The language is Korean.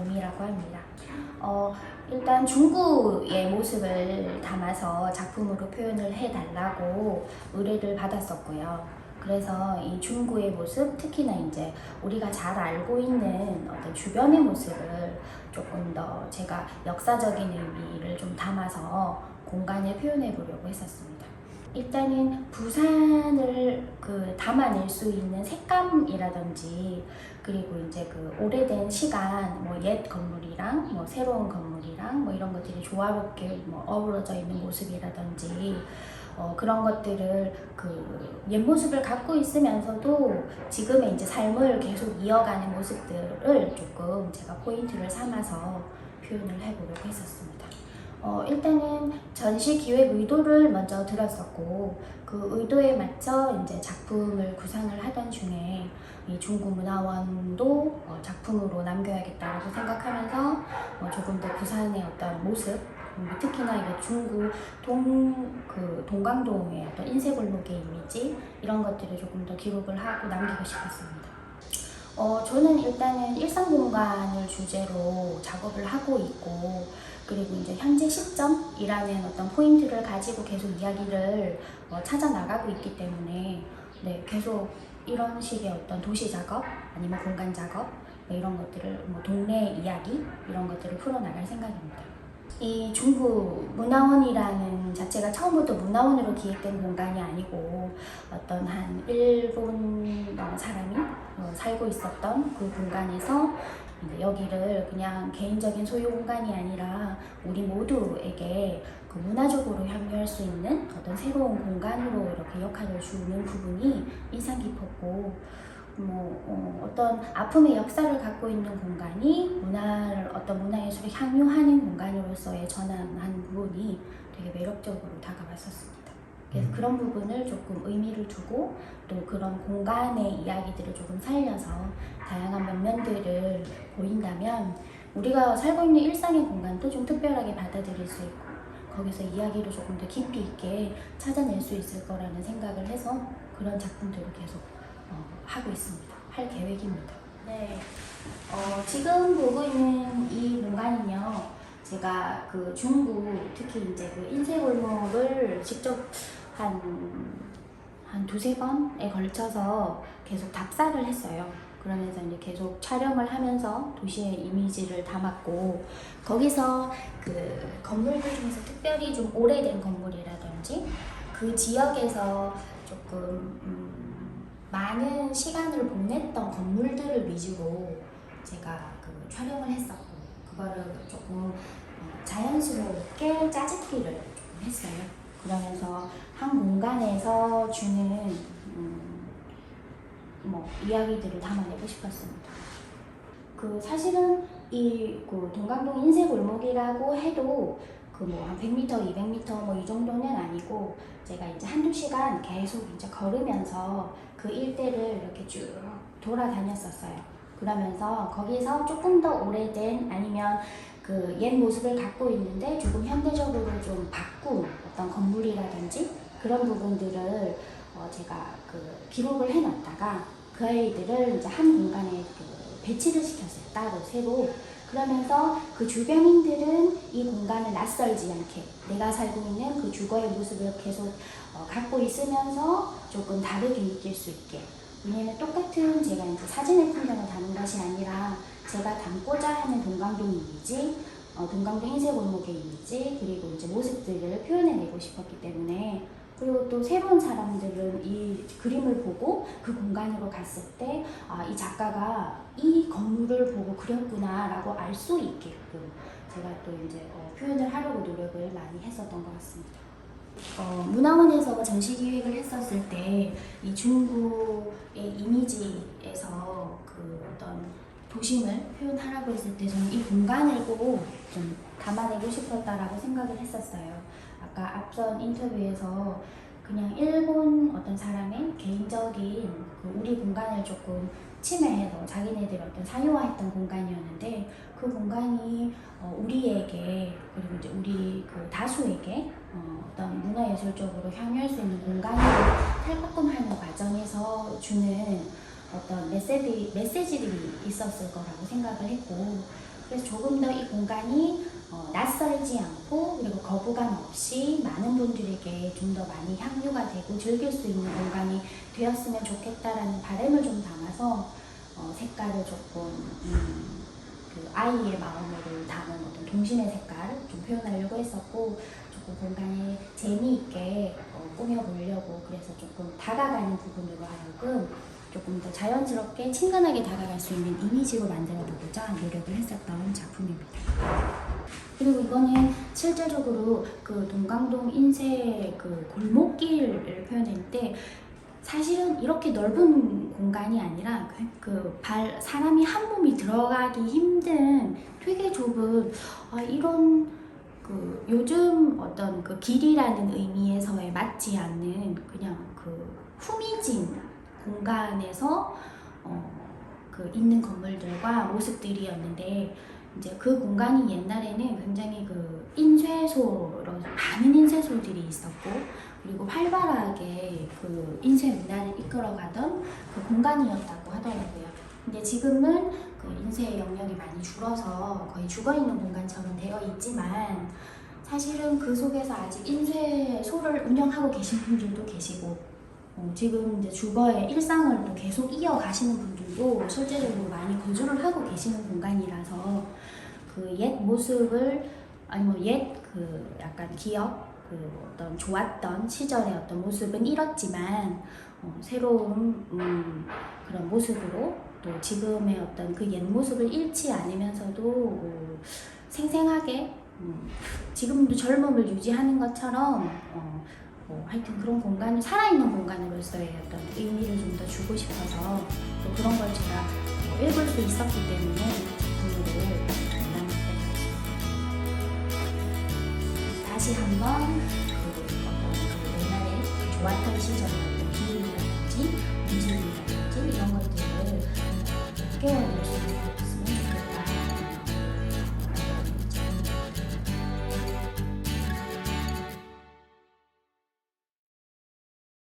김정미라고 합니다. 일단 중구의 모습을 담아서 작품으로 표현을 해달라고 의뢰를 받았었고요. 그래서 이 중구의 모습, 특히나 이제 우리가 잘 알고 있는 어떤 주변의 모습을 조금 더 제가 역사적인 의미를 좀 담아서 공간에 표현해 보려고 했었습니다. 일단은 부산을 담아낼 수 있는 색감이라든지, 그리고 이제 오래된 시간, 뭐 옛 건물이랑 뭐 새로운 건물이랑 뭐 이런 것들이 조화롭게 뭐 어우러져 있는 모습이라든지, 그런 것들을 옛 모습을 갖고 있으면서도 지금의 이제 삶을 계속 이어가는 모습들을 조금 제가 포인트를 삼아서 표현을 해보려고 했었습니다. 일단은 전시 기획 의도를 먼저 들었었고, 그 의도에 맞춰 이제 작품을 구상을 하던 중에 이 중구문화원도 작품으로 남겨야겠다라고 생각하면서 조금 더 부산의 어떤 모습, 특히나 이게 중구 동강동의 어떤 인쇄골목의 이미지, 이런 것들을 조금 더 기록을 하고 남기고 싶었습니다. 저는 일단은 일상 공간을 주제로 작업을 하고 있고, 그리고 이제 현재 시점이라는 어떤 포인트를 가지고 계속 이야기를 찾아 나가고 있기 때문에, 네, 계속 이런 식의 어떤 도시 작업 아니면 공간 작업, 이런 것들을 동네 이야기, 이런 것들을 풀어나갈 생각입니다. 이 중구 문화원이라는 자체가 처음부터 문화원으로 기획된 공간이 아니고, 어떤 한 일본 사람이 살고 있었던 그 공간에서 이제 여기를 그냥 개인적인 소유 공간이 아니라 우리 모두에게 문화적으로 향유할 수 있는 어떤 새로운 공간으로 이렇게 역할을 주는 부분이 인상 깊었고, 어떤 아픔의 역사를 갖고 있는 공간이 어떤 문화예술을 향유하는 공간으로서의 전환한 부분이 되게 매력적으로 다가왔었습니다. 그래서 그런 부분을 조금 의미를 두고, 또 그런 공간의 이야기들을 조금 살려서 다양한 면면들을 보인다면 우리가 살고 있는 일상의 공간도 좀 특별하게 받아들일 수 있고, 거기서 이야기를 조금 더 깊이 있게 찾아낼 수 있을 거라는 생각을 해서 그런 작품들을 계속 하고 있습니다. 할 계획입니다. 네, 지금 보고 있는 이 공간은요, 제가 중구, 특히 이제 인쇄골목을 직접 한 두세 번에 걸쳐서 계속 답사를 했어요. 그러면서 이제 계속 촬영을 하면서 도시의 이미지를 담았고, 거기서 건물들 중에서 특별히 좀 오래된 건물이라든지 그 지역에서 조금 많은 시간을 보냈던 건물들을 위주로 제가 촬영을 했었고, 그거를 조금 자연스럽게 짜집기를 조금 했어요. 그러면서 한 공간에서 주는 이야기들을 담아내고 싶었습니다. 사실은 이 동강동 인쇄골목이라고 해도 한 100m, 200m 이 정도는 아니고, 제가 이제 한두 시간 계속 이제 걸으면서 그 일대를 이렇게 쭉 돌아다녔었어요. 그러면서 거기서 조금 더 오래된, 아니면 옛 모습을 갖고 있는데 조금 현대적으로 좀 바꾼 어떤 건물이라든지 그런 부분들을 제가 기록을 해놨다가 그 아이들을 이제 한 공간에 배치를 시켰어요. 따로 새로. 그러면서 그 주변인들은 이 공간을 낯설지 않게 내가 살고 있는 그 주거의 모습을 계속 갖고 있으면서 조금 다르게 느낄 수 있게. 왜냐면 똑같은 제가 이제 사진의 풍경을 담은 것이 아니라 제가 담고자 하는 동강동 이미지, 동강동 인쇄골목의 이미지, 그리고 이제 모습들을 표현해내고 싶었기 때문에, 그리고 또 새로운 사람들은 이 그림을 보고 그 공간으로 갔을 때, 이 작가가 이 건물을 보고 그렸구나 라고 알 수 있게끔 제가 또 이제 표현을 하려고 노력을 많이 했었던 것 같습니다. 문화원에서 전시 기획을 했었을 때 이 중구의 이미지에서 어떤 도심을 표현하라고 했을 때 저는 이 공간을 꼭 좀 담아내고 싶었다라고 생각을 했었어요. 아까 앞선 인터뷰에서 그냥 일본 어떤 사람의 개인적인 우리 공간을 조금 침해해서 자기네들이 어떤 사유화했던 공간이었는데, 그 공간이 우리에게, 그리고 이제 우리 다수에게 어떤 문화예술적으로 향유할 수 있는 공간으로 탈바꿈하는 과정에서 주는 어떤 메시지들이 있었을 거라고 생각을 했고, 그래서 조금 더 이 공간이 낯설지 않고 그리고 거부감 없이 많은 분들에게 좀 더 많이 향유가 되고 즐길 수 있는 공간이 되었으면 좋겠다라는 바람을 좀 담아서 색깔을 조금 그 아이의 마음을 담은 어떤 동심의 색깔을 좀 표현하려고 했었고 조금 공간에 재미있게 꾸며보려고 그래서 조금 다가가는 부분으로 하여금 조금 더 자연스럽게 친근하게 다가갈 수 있는 이미지로 만들어보고자 노력을 했었던 작품입니다. 그리고 이거는 실제적으로 그 동강동 인쇄 그 골목길을 표현했는데 사실은 이렇게 넓은 공간이 아니라 사람이 한 몸이 들어가기 힘든 되게 좁은 이런 그 요즘 어떤 그 길이라는 의미에서에 맞지 않는 그냥 그 후미진 공간에서 그 있는 건물들과 모습들이었는데 이제 그 공간이 옛날에는 굉장히 그 인쇄소로 많은 인쇄소들이 있었고 그리고 활발하게 그 인쇄 문화를 이끌어가던 그 공간이었다고 하더라고요. 근데 지금은 그 인쇄 영역이 많이 줄어서 거의 죽어있는 공간처럼 되어 있지만 사실은 그 속에서 아직 인쇄소를 운영하고 계신 분들도 계시고 지금 이제 주거의 일상을 또 계속 이어가시는 분들도 실제적으로 많이 거주를 하고 계시는 공간이라서 그 옛 모습을 아니면 옛 그 약간 기억 그 어떤 좋았던 시절의 어떤 모습은 잃었지만 새로운 그런 모습으로 또 지금의 어떤 그 옛 모습을 잃지 않으면서도 생생하게 지금도 젊음을 유지하는 것처럼 하여튼 그런 공간을 살아있는 공간으로서의 어떤 의미를 좀 더 주고 싶어서 또 그런 걸 제가 읽을 수 있었기 때문에 작품으로 남기게 되었습니다. 다시 한번 그 어떤 그 옛날에 좋았던 시절의 어떤 기운이라든지 움직임이라든지 이런 것들을 깨워낼 수